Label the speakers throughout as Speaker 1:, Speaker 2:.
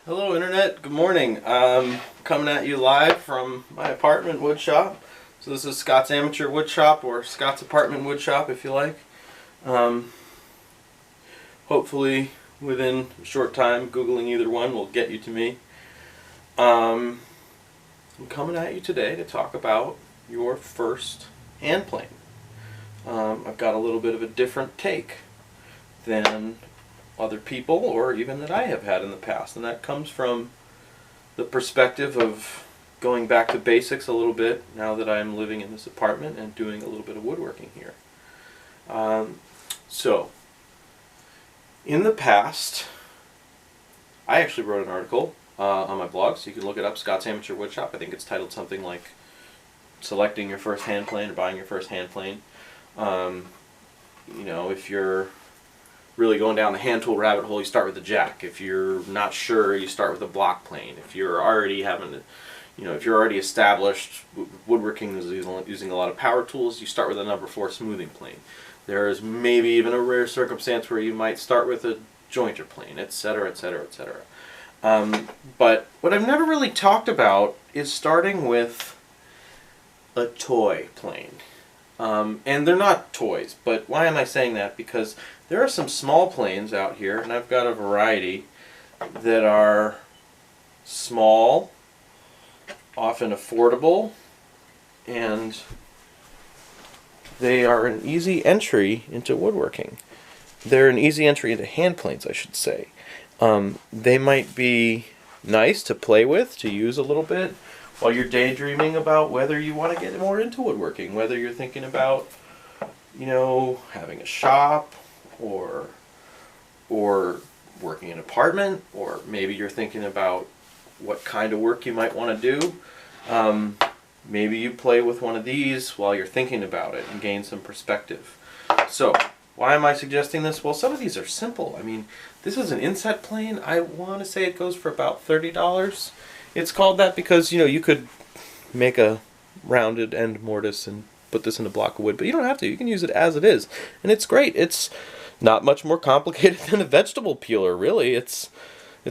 Speaker 1: Hello Internet, good morning. Coming at you live from my apartment wood shop. So this is Scott's Amateur Wood Shop, or Scott's Apartment Wood Shop if you like. Hopefully within a short time, Googling either one will get you to me. I'm coming at you today to talk about your first hand plane. I've got a little bit of a different take than other people, or even that I have had in the past, and that comes from the perspective of going back to basics a little bit now that I'm living in this apartment and doing a little bit of woodworking here. So in the past, I actually wrote an article on my blog, so you can look it up, Scott's Amateur Wood Shop. I think it's titled something like selecting your first hand plane or buying your first hand plane. You know, if you're really going down the hand tool rabbit hole, you start with the jack. If you're not sure, you start with a block plane. If you're already if you're already established, woodworking is using a lot of power tools, you start with a number 4 smoothing plane. There is maybe even a rare circumstance where you might start with a jointer plane, etc., etc., etc. But what I've never really talked about is starting with a toy plane. And they're not toys, but why am I saying that? Because there are some small planes out here, and I've got a variety that are small, often affordable, and they are an easy entry into woodworking. They're an easy entry into hand planes, I should say. They might be nice to play with, to use a little bit, while you're daydreaming about whether you want to get more into woodworking, whether you're thinking about, having a shop, or working in an apartment, or maybe you're thinking about what kind of work you might want to do. Maybe you play with one of these while you're thinking about it and gain some perspective. So, why am I suggesting this? Well, some of these are simple. I mean, this is an inset plane. I want to say it goes for about $30. It's called that because, you could make a rounded end mortise and put this in a block of wood, but you don't have to. You can use it as it is. And it's great. It's not much more complicated than a vegetable peeler, really. It's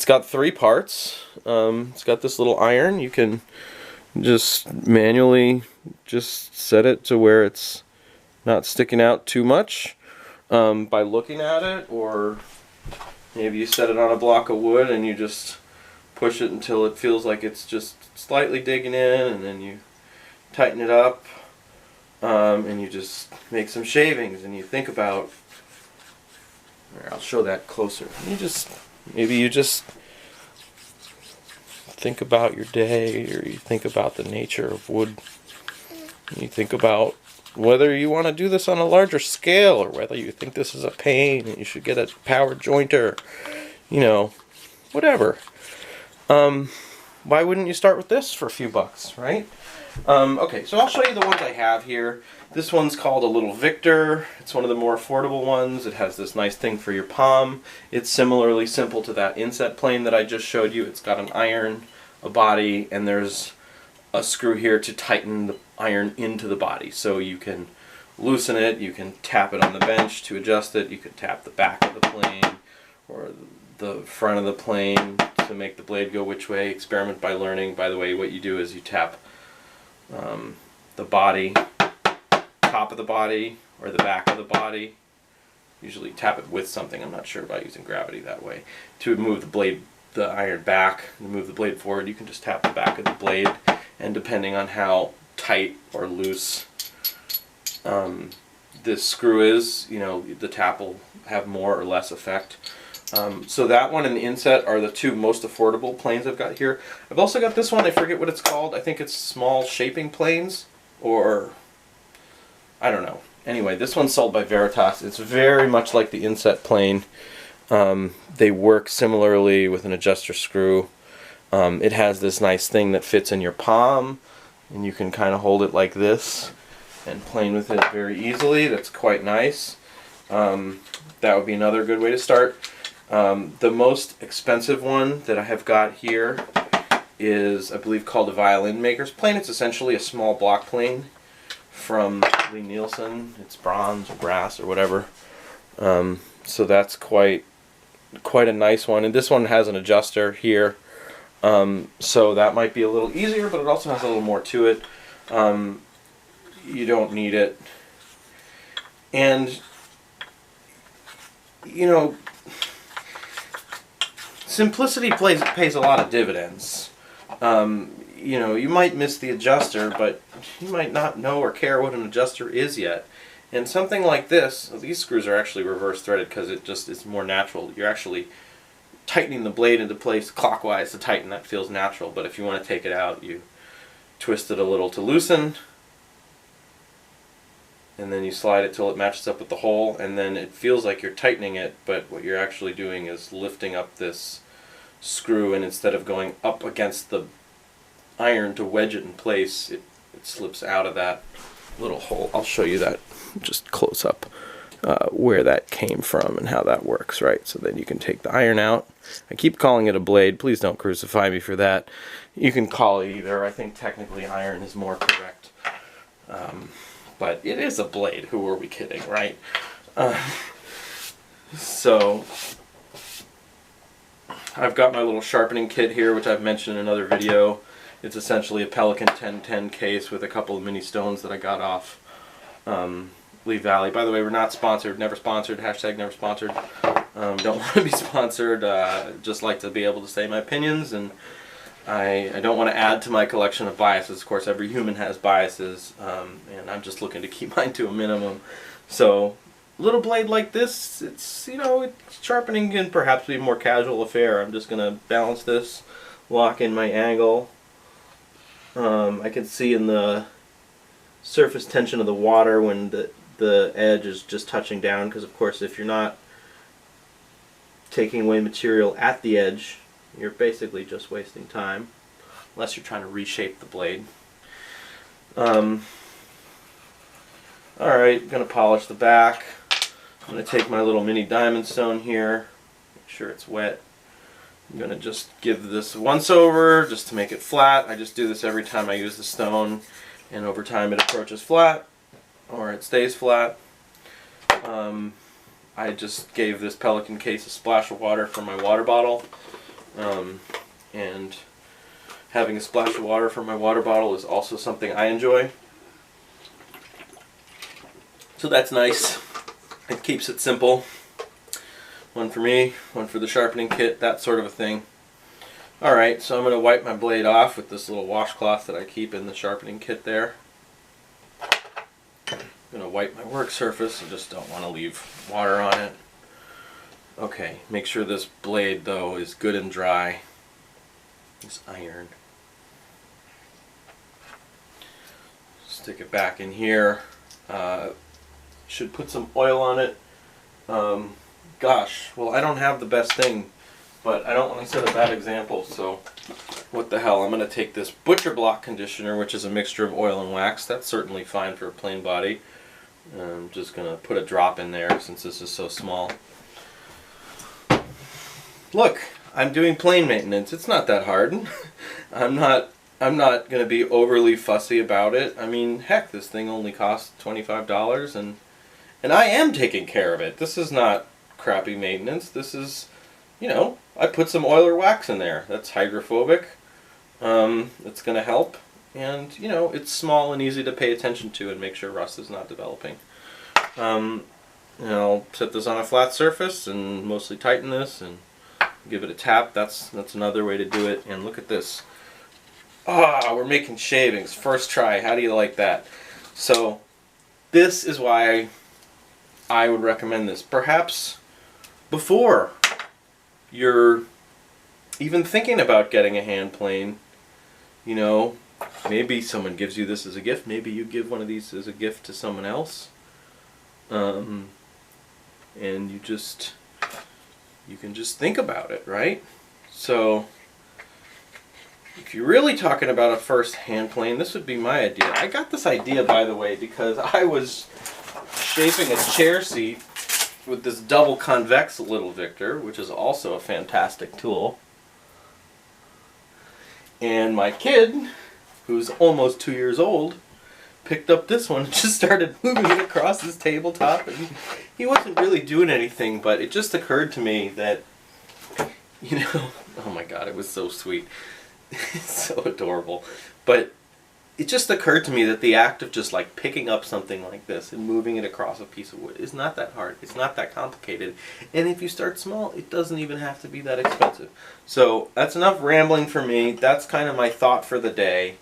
Speaker 1: got 3 parts. It's got this little iron. You can just manually just set it to where it's not sticking out too much by looking at it, or maybe you set it on a block of wood and you just push it until it feels like it's just slightly digging in, and then you tighten it up, and you just make some shavings, and you think about, I'll show that closer. Maybe you just think about your day, or you think about the nature of wood. You think about whether you want to do this on a larger scale, or whether you think this is a pain and you should get a power jointer, whatever. Why wouldn't you start with this for a few bucks, right? Okay, so I'll show you the ones I have here. This one's called a Little Victor. It's one of the more affordable ones. It has this nice thing for your palm. It's similarly simple to that inset plane that I just showed you. It's got an iron, a body, and there's a screw here to tighten the iron into the body. So you can loosen it, you can tap it on the bench to adjust it, you can tap the back of the plane or the front of the plane to make the blade go which way. Experiment by learning. By the way, what you do is you tap the body, top of the body, or the back of the body. Usually tap it with something. I'm not sure about using gravity that way. To move the blade, the iron back, and move the blade forward, you can just tap the back of the blade, and depending on how tight or loose this screw is, the tap will have more or less effect. So that one and the inset are the 2 most affordable planes I've got here. I've also got this one, I forget what it's called. I think it's small shaping planes, or I don't know. Anyway, this one's sold by Veritas. It's very much like the inset plane. They work similarly with an adjuster screw. It has this nice thing that fits in your palm, and you can kind of hold it like this and plane with it very easily. That's quite nice. That would be another good way to start. The most expensive one that I have got here is, I believe, called a Violin Maker's plane. It's essentially a small block plane from Lee Nielsen. It's bronze or brass or whatever. So that's quite quite a nice one. And this one has an adjuster here, so that might be a little easier, but it also has a little more to it. You don't need it. And, you know, simplicity pays a lot of dividends. You know, you might miss the adjuster, but you might not know or care what an adjuster is yet. And something like this, these screws are actually reverse threaded because it's more natural. You're actually tightening the blade into place clockwise to tighten. That feels natural. But if you want to take it out, you twist it a little to loosen, and then you slide it till it matches up with the hole, and then it feels like you're tightening it, but what you're actually doing is lifting up this screw, and instead of going up against the iron to wedge it in place, it slips out of that little hole. I'll show you that just close up, where that came from and how that works, right? So then you can take the iron out. I keep calling it a blade. Please don't crucify me for that. You can call it either. I think technically iron is more correct. But it is a blade. Who are we kidding, right? So I've got my little sharpening kit here, which I've mentioned in another video. It's essentially a Pelican 1010 case with a couple of mini stones that I got off Lee Valley. By the way, we're not sponsored, never sponsored, hashtag never sponsored. Don't want to be sponsored, just like to be able to say my opinions, and I don't want to add to my collection of biases. Of course, every human has biases, and I'm just looking to keep mine to a minimum. So, a little blade like this, it's, you know, sharpening can perhaps be a more casual affair. I'm just going to balance this, lock in my angle. I can see in the surface tension of the water when the edge is just touching down, because of course if you're not taking away material at the edge, you're basically just wasting time, unless you're trying to reshape the blade. Alright, going to polish the back. I'm going to take my little mini diamond stone here, make sure it's wet. I'm going to just give this a once over just to make it flat. I just do this every time I use the stone, and over time it approaches flat or it stays flat. I just gave this Pelican case a splash of water from my water bottle, and having a splash of water from my water bottle is also something I enjoy. So that's nice. It keeps it simple. One for me, one for the sharpening kit, that sort of a thing. Alright, so I'm going to wipe my blade off with this little washcloth that I keep in the sharpening kit there. I'm going to wipe my work surface. I just don't want to leave water on it. Okay, make sure this blade though is good and dry. This iron. Stick it back in here. Should put some oil on it. Gosh, well, I don't have the best thing, but I don't want to set a bad example, so what the hell. I'm going to take this Butcher Block conditioner, which is a mixture of oil and wax. That's certainly fine for a plain body. I'm just going to put a drop in there since this is so small. Look, I'm doing plane maintenance. It's not that hard. I'm not going to be overly fussy about it. I mean, heck, this thing only costs $25, and I am taking care of it. This is not crappy maintenance. This is, you know, I put some oil or wax in there. That's hydrophobic. It's going to help. And, you know, it's small and easy to pay attention to and make sure rust is not developing. You know, set this on a flat surface and mostly tighten this and give it a tap. That's another way to do it. And look at this. Ah, we're making shavings. First try. How do you like that? So, this is why I would recommend this. Perhaps before you're even thinking about getting a hand plane, you know, maybe someone gives you this as a gift. Maybe you give one of these as a gift to someone else. And you can just think about it, right? So if you're really talking about a first hand plane, this would be my idea. I got this idea, by the way, because I was shaping a chair seat with this double convex Little Victor, which is also a fantastic tool. And my kid, who's almost 2 years old, picked up this one and just started moving it across his tabletop. And he wasn't really doing anything, but it just occurred to me that you know, oh my God, it was so sweet. It's so adorable. But it just occurred to me that the act of just like picking up something like this and moving it across a piece of wood is not that hard. It's not that complicated. And if you start small, it doesn't even have to be that expensive. So that's enough rambling for me. That's kind of my thought for the day.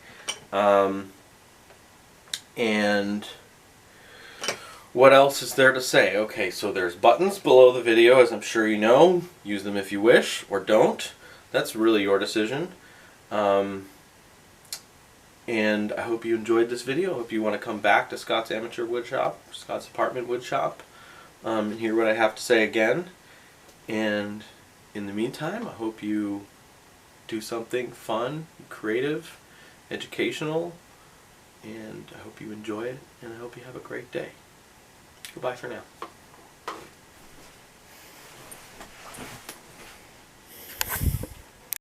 Speaker 1: And what else is there to say? Okay, so there's buttons below the video, as I'm sure you know. Use them if you wish, or don't. That's really your decision. And I hope you enjoyed this video. I hope you want to come back to Scott's Amateur Wood Shop, Scott's Apartment Wood Shop, and hear what I have to say again. And in the meantime, I hope you do something fun, creative, educational, and I hope you enjoy it, and I hope you have a great day. Goodbye for now.